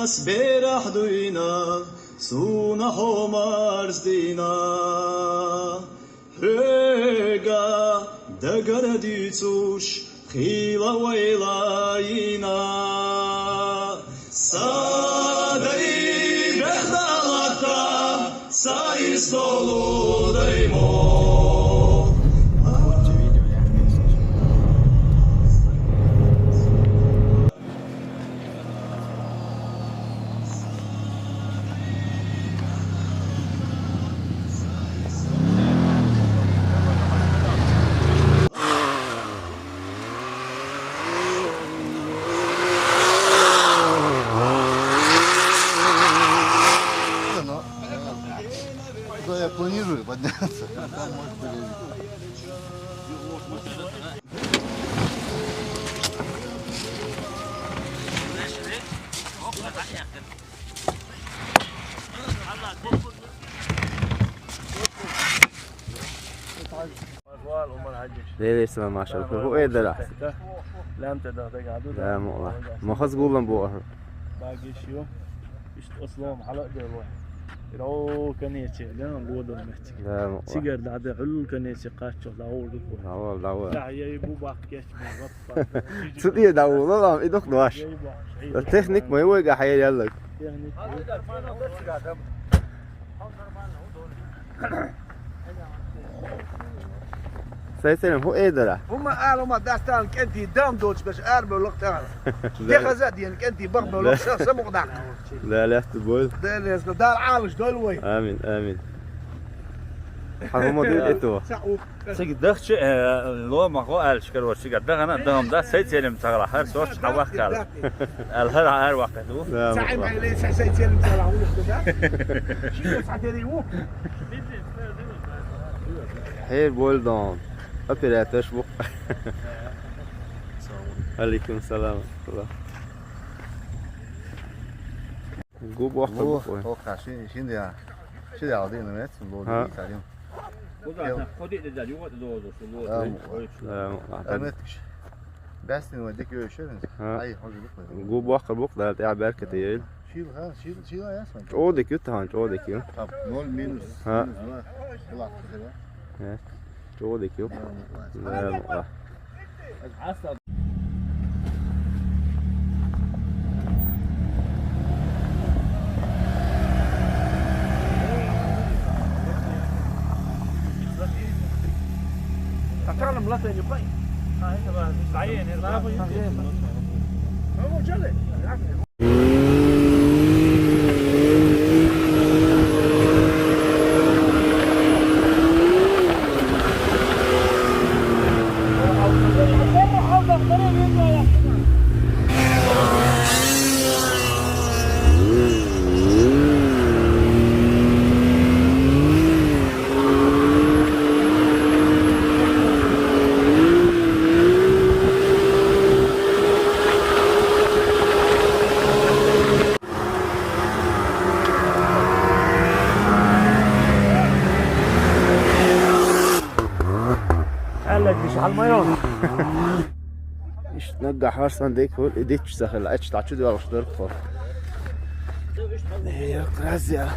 as berahduina suna homarsdina hega dagaraditsush khila wailaina sadai behdalata sai stoludaimo. Я планирую подняться. Там может полезть. ليه اسمه ما شاء الله هو ايه ده لم تدغدغ عدو لا والله ما خذ قولن بوه باقي شيء işte أصلهم على قدر لو كان يتشيلون قولوا المحتي لا والله سيجار ده علول كان يتشقاش لا هو لا والله لا يبو باقيش ما تدي ده والله إيدك نواش التكنيك ما يوجع حيل يلا سيسلم هو ايه ده هم قالوا ما داستان كنتي دام دوتش باش اربو لقطان دي غزات يعني كنتي بغبو لقطان سمو قداك لا لا تقول ده اللي دار عالش دول وي امين امين حرمو دي اتو سيق دخش لو ما هو قال شكر وسيق دغنا دهم ده سيسلم تغرا هر سوش حواك قال الهر هر وقت لا ساعي ما لي ساعي سلم تغرا هو شنو ساعتي هو هي بولدون أبيراتش بق عليكم السلام الله جوب وقت بقول توقع شين ده شو ده عادي نمت لو دي تعلم بس نوديك يشيلن اي حاجه لك جوب وقت بق ده تاع بركة يل شيل ها شيل يا اسمع أودك يتهان أودك يو طب 0 مينوس ها طلع كده أودك يو لا والله تعلم لا تاني باي هاي تبع عين هو جلد مش على المياه إيش نقع حارسان ديك هول إديتش سهل عيش تعشوا دي وش درك فور هي كرازيا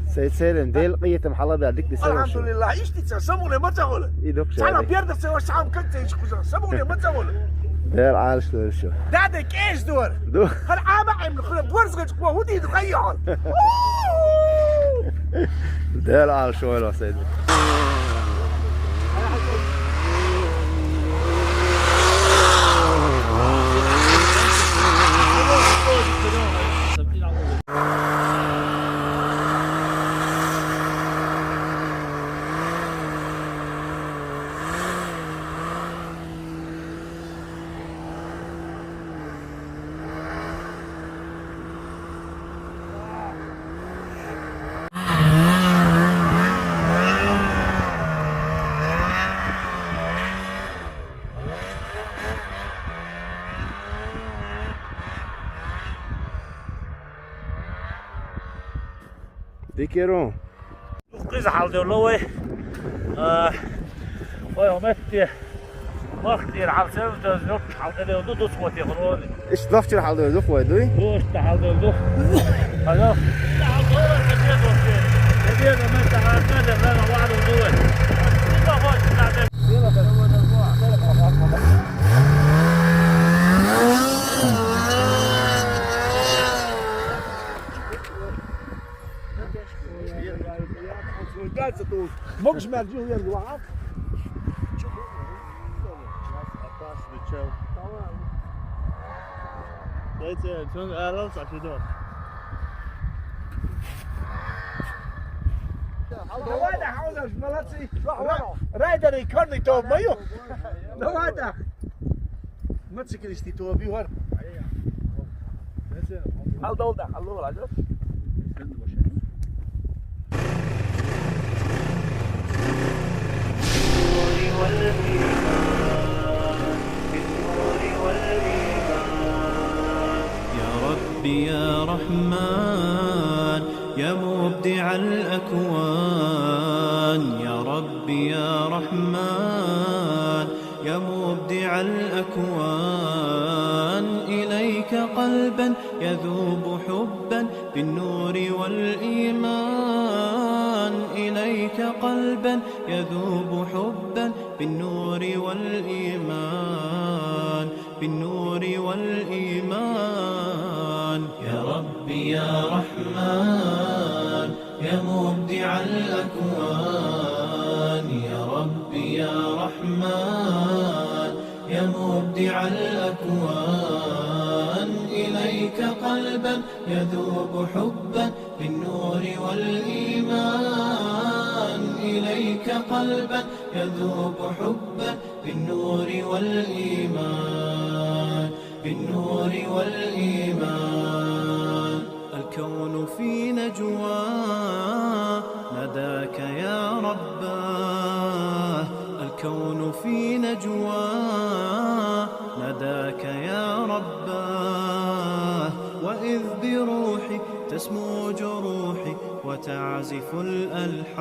سيسيرن ديل قية محلا بعدك بسوي الحمد لله ايش تسمونه ما تقول إيدك انا شو بيرد سوى شعب كنت ايش كذا سمونه ما تقول ديل عالش دور شو دادك ايش دور هل عام عم خلنا بورزك هو دي تغير ديل عالش ولا سيد ديكيرون قيس حال دولوي ويومتي وقتي على سبب نوك على دولو دوس قوتي خلوني ايش ضفتي حال دو خوي دوي دوش تعال دولو هذا تعال دولو كثير دوشي كثير من تعال نادر لنا واحد ودول ما هو تعال Mogen ze met Julian Guaf? Hawada hawada malazi. Rijder ik kan niet op mij. Hawada. Met zich is die toe op hoor. Hallo daar, hallo laat. يا ربي يا رحمن يا مبدع الأكوان يا ربي يا رحمن يا مبدع الأكوان إليك قلبا يذوب حبا بالنور والإيمان إليك قلبا يذوب حبا بالنور والإيمان بالنور والإيمان يا ربي يا رحمن يا مبدع الأكوان يا ربي يا رحمن يا مبدع الأكوان إليك قلبا يذوب حبا بالنور والإيمان إليك قلبا يذوب حبا بالنور والإيمان بالنور والإيمان الكون في نجوى نداك يا رباه الكون في نجوى نداك يا رباه وإذ بروحي تسمو جروحي وتعزف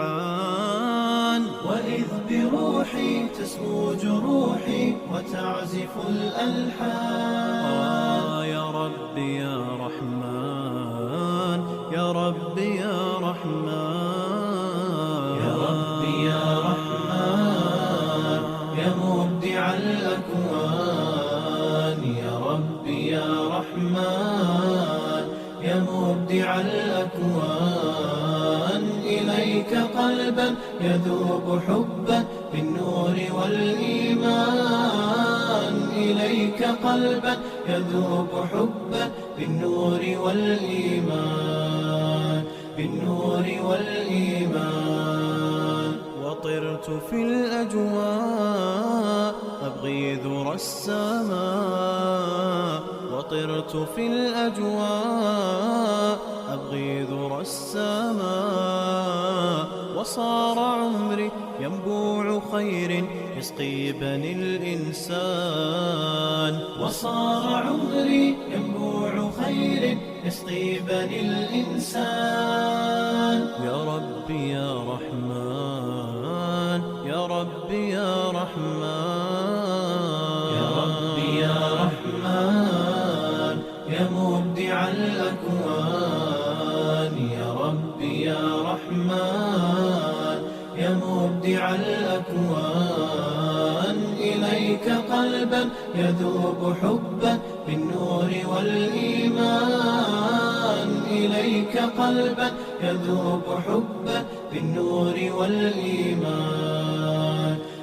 الألحان وإذ بروحي تسمو جروحي وتعزف الألحان يا ربي يا رحمن يا ربي يا رحمن يا ربي يا رحمن يا مبدع الأكوان يا ربي يا رحمن يا مبدع الأكوان إليك قلبا يذوب حبا بالنور والإيمان إليك قلبا يذوب حبا بالنور والإيمان بالنور والإيمان وطرت في الأجواء أبغي ذرى السماء وطرت في الأجواء أبغي ذرى السماء وصار عمري ينبوع خير يسقي بني الإنسان وصار عمري ينبوع خير يسقي بني الإنسان يا ربي يا رحمن يا ربي يا رحمن يا ربي يا رحمن يا مبدع الأكوان يا ربي يا رحمن يا مبدع الأكوان إليك قلبا يذوب حبا بالنور والإيمان إليك قلبا يذوب حبا بالنور والإيمان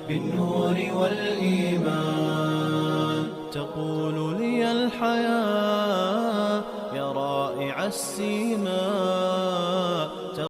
بالنور والإيمان تقول لي الحياة يا رائع السيما